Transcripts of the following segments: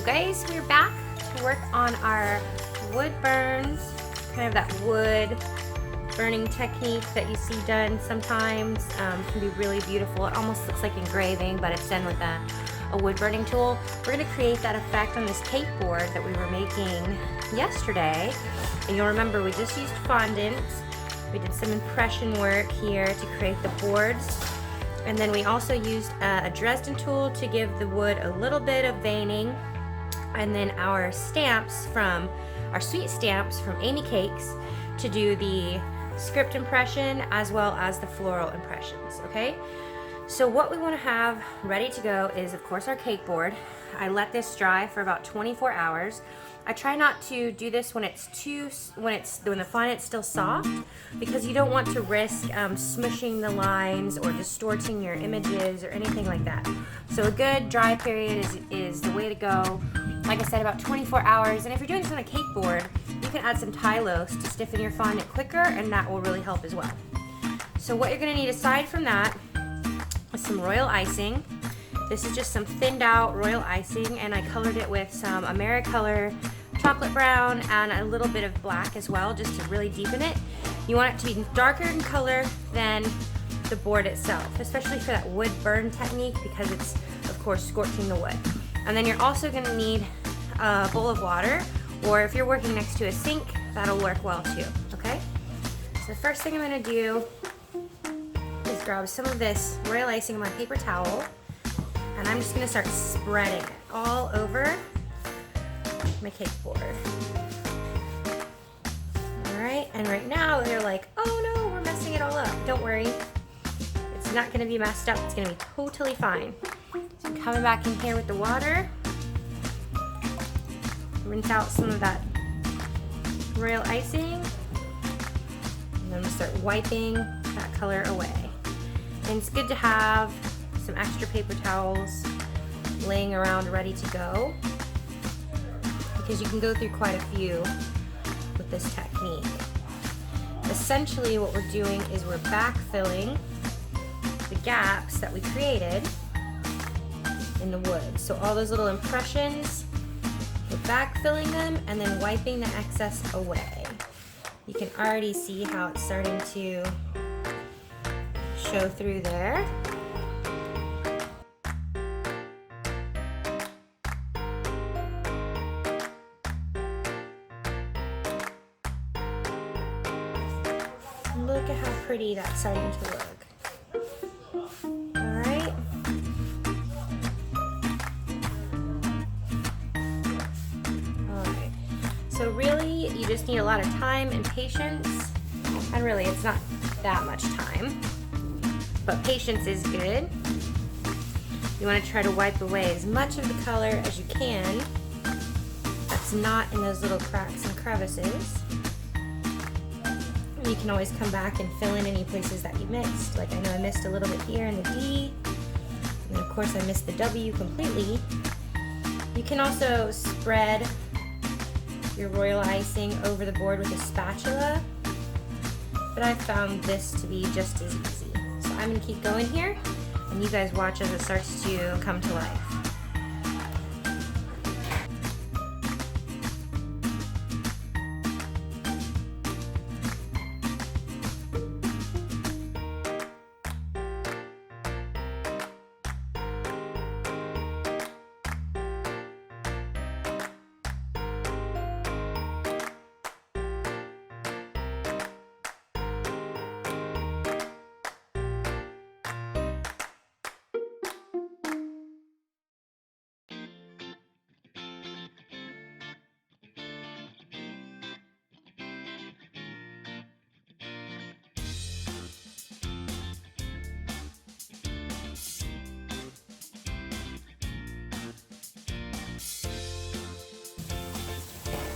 guys, we're back to work on our wood burns, kind of that wood burning technique that you see done sometimes. Can be really beautiful. It almost looks like engraving, but it's done with a wood burning tool. We're going to create that effect on this cake board that we were making yesterday. And you'll remember we just used fondant. We did some impression work here to create the boards. And then we also used a Dresden tool to give the wood a little bit of veining. And then our stamps from, our sweet stamps from Amy Cakes to do the script impression as well as the floral impressions, okay? So what we want to have ready to go is, of course, our cake board. I let this dry for about 24 hours. I try not to do this when when the fondant's still soft, because you don't want to risk smushing the lines or distorting your images or anything like that. So a good dry period is the way to go. Like I said, about 24 hours. And if you're doing this on a cake board, you can add some Tylose to stiffen your fondant quicker, and that will really help as well. So what you're going to need aside from that is some royal icing. This is just some thinned out royal icing, and I colored it with some AmeriColor chocolate brown and a little bit of black as well, just to really deepen it. You want it to be darker in color than the board itself, especially for that wood burn technique, because it's, of course, scorching the wood. And then you're also going to need a bowl of water, or if you're working next to a sink, that'll work well too, okay? So the first thing I'm going to do is grab some of this royal icing on my paper towel, and I'm just going to start spreading it all over my cake board. Alright, and right now they're like, oh no, we're messing it all up. Don't worry, it's not going to be messed up, it's going to be totally fine. So I'm coming back in here with the water, rinse out some of that royal icing, and then I'm going to start wiping that color away. And it's good to have some extra paper towels laying around ready to go, because you can go through quite a few with this technique. Essentially what we're doing is we're backfilling the gaps that we created in the wood. So all those little impressions, we're backfilling them and then wiping the excess away. You can already see how it's starting to show through there. Look at how pretty that's starting to look. Alright. Alright. So really, you just need a lot of time and patience. And really, it's not that much time. But patience is good. You want to try to wipe away as much of the color as you can that's not in those little cracks and crevices. You can always come back and fill in any places that you missed. Like I know I missed a little bit here in the D, and of course I missed the W completely. You can also spread your royal icing over the board with a spatula, but I found this to be just as easy. So I'm going to keep going here, and you guys watch as it starts to come to life.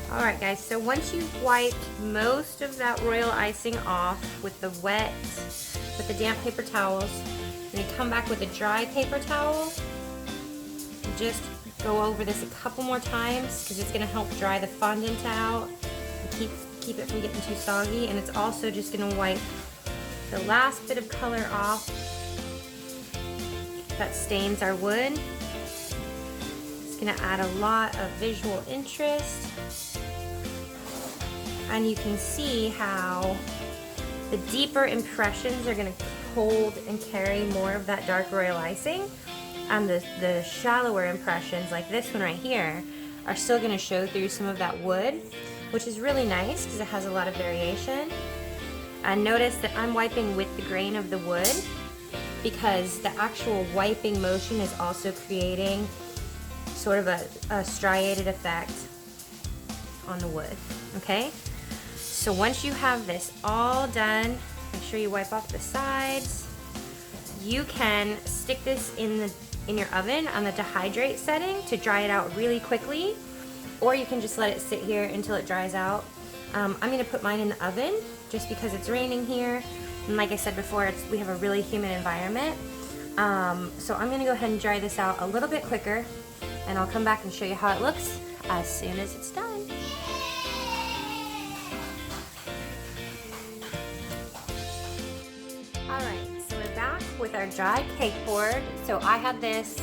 Alright guys, so once you've wiped most of that royal icing off with the damp paper towels, and you come back with a dry paper towel, just go over this a couple more times because it's going to help dry the fondant out and keep it from getting too soggy, and it's also just going to wipe the last bit of color off that stains our wood. gonna add a lot of visual interest. And you can see how the deeper impressions are gonna hold and carry more of that dark royal icing. And the shallower impressions, like this one right here, are still gonna show through some of that wood, which is really nice because it has a lot of variation. And notice that I'm wiping with the grain of the wood because the actual wiping motion is also creating sort of a striated effect on the wood, okay? So once you have this all done, make sure you wipe off the sides. You can stick this in your oven on the dehydrate setting to dry it out really quickly, or you can just let it sit here until it dries out. I'm gonna put mine in the oven just because it's raining here. And like I said before, we have a really humid environment. So I'm gonna go ahead and dry this out a little bit quicker, and I'll come back and show you how it looks as soon as it's done. All right, so we're back with our dry cake board. So I had this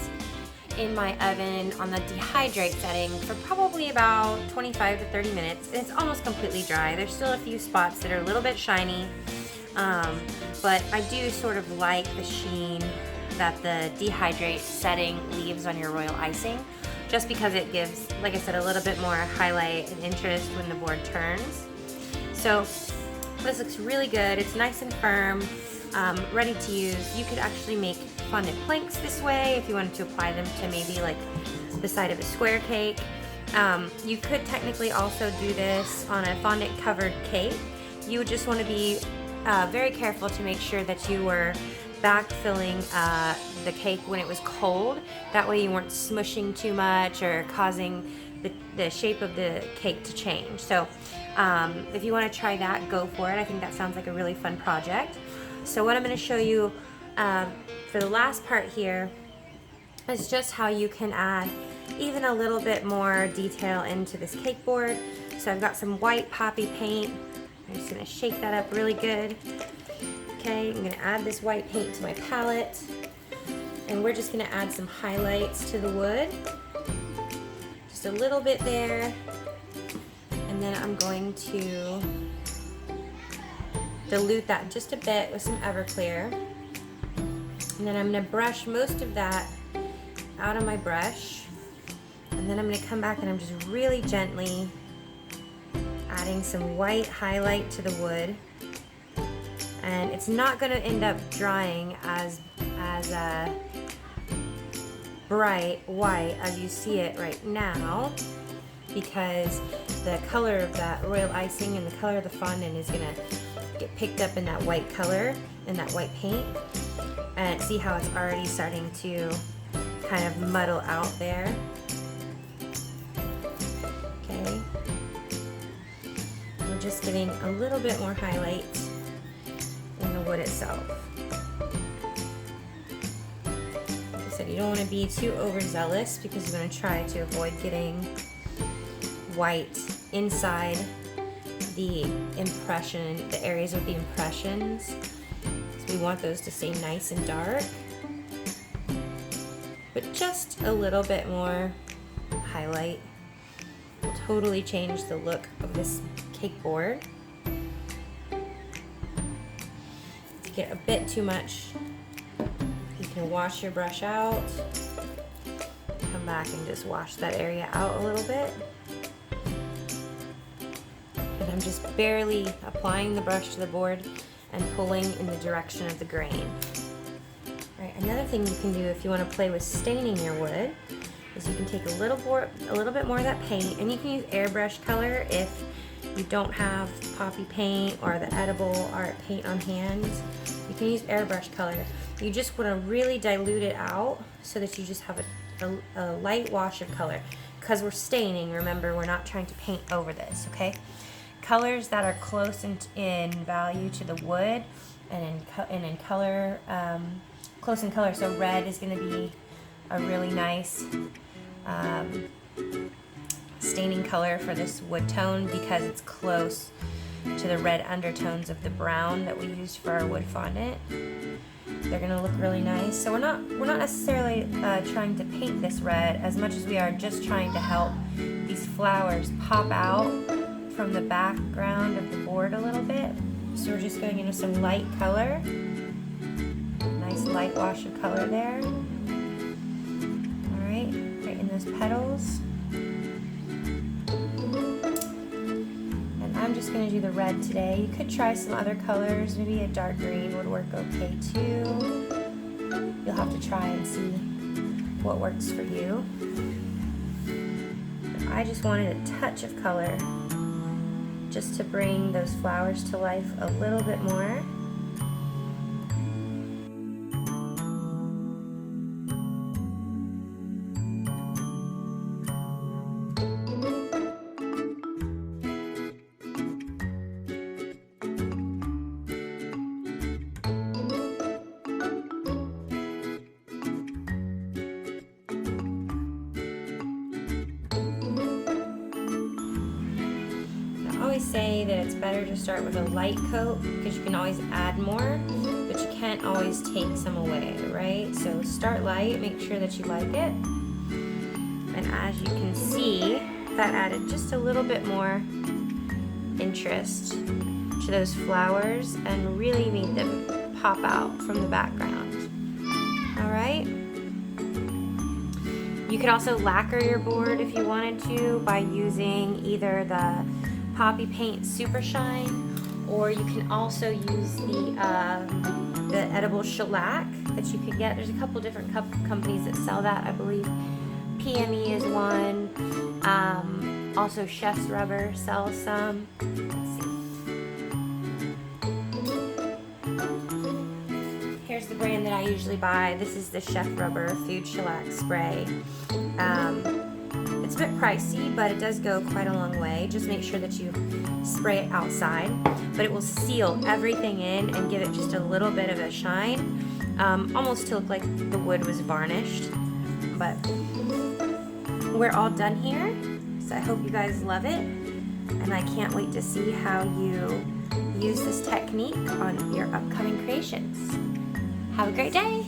in my oven on the dehydrate setting for probably about 25 to 30 minutes. It's almost completely dry. There's still a few spots that are a little bit shiny, but I do sort of like the sheen that the dehydrate setting leaves on your royal icing, just because it gives, like I said, a little bit more highlight and interest when the board turns. So this looks really good. It's nice and firm, ready to use. You could actually make fondant planks this way if you wanted to apply them to maybe like the side of a square cake. You could technically also do this on a fondant covered cake. You would just want to be very careful to make sure that you were backfilling the cake when it was cold. That way you weren't smushing too much or causing the shape of the cake to change. So if you want to try that, go for it. I think that sounds like a really fun project. So what I'm going to show you for the last part here is just how you can add even a little bit more detail into this cake board. So I've got some white poppy paint. I'm just going to shake that up really good. Okay, I'm going to add this white paint to my palette, and we're just going to add some highlights to the wood. Just a little bit there, and then I'm going to dilute that just a bit with some Everclear. And then I'm going to brush most of that out of my brush, and then I'm going to come back and I'm just really gently adding some white highlight to the wood. And it's not going to end up drying as bright white as you see it right now, because the color of that royal icing and the color of the fondant is going to get picked up in that white color and that white paint. And see how it's already starting to kind of muddle out there. Okay. We're just getting a little bit more highlight in the wood itself. Like I said, you don't want to be too overzealous because you're going to try to avoid getting white inside the impression, the areas with the impressions. We want those to stay nice and dark, but just a little bit more highlight will totally change the look of this cake board. If you get a bit too much, you can wash your brush out, come back and just wash that area out a little bit. And I'm just barely applying the brush to the board and pulling in the direction of the grain. All right, another thing you can do if you want to play with staining your wood is you can take a little bit more of that paint, and you can use airbrush color if you don't have poppy paint or the edible art paint on hand. You can use airbrush color. You just want to really dilute it out so that you just have a light wash of color. Because we're staining, remember, we're not trying to paint over this, okay? Colors that are close in value to the wood and in color, close in color. So red is going to be a really nice staining color for this wood tone because it's close to the red undertones of the brown that we used for our wood fondant. They're gonna look really nice. So we're not necessarily trying to paint this red as much as we are just trying to help these flowers pop out from the background of the board a little bit. So we're just going into some light color. Nice light wash of color there. Alright, right in those petals. And I'm just going to do the red today. You could try some other colors. Maybe a dark green would work okay too. You'll have to try and see what works for you. But I just wanted a touch of color just to bring those flowers to life a little bit more. I always say that it's better to start with a light coat because you can always add more, but you can't always take some away, right? So start light, make sure that you like it. And as you can see, that added just a little bit more interest to those flowers and really made them pop out from the background. All right. You could also lacquer your board if you wanted to by using either the Poppy Paint Super Shine, or you can also use the edible shellac that you could get. There's a couple different companies that sell that, I believe. PME is one. Also Chef's Rubber sells some. Let's see. Here's the brand that I usually buy. This is the Chef Rubber Food Shellac Spray. It's a bit pricey, but it does go quite a long way. Just make sure that you spray it outside, but it will seal everything in and give it just a little bit of a shine, almost to look like the wood was varnished. But we're all done here, so I hope you guys love it, and I can't wait to see how you use this technique on your upcoming creations. Have a great day!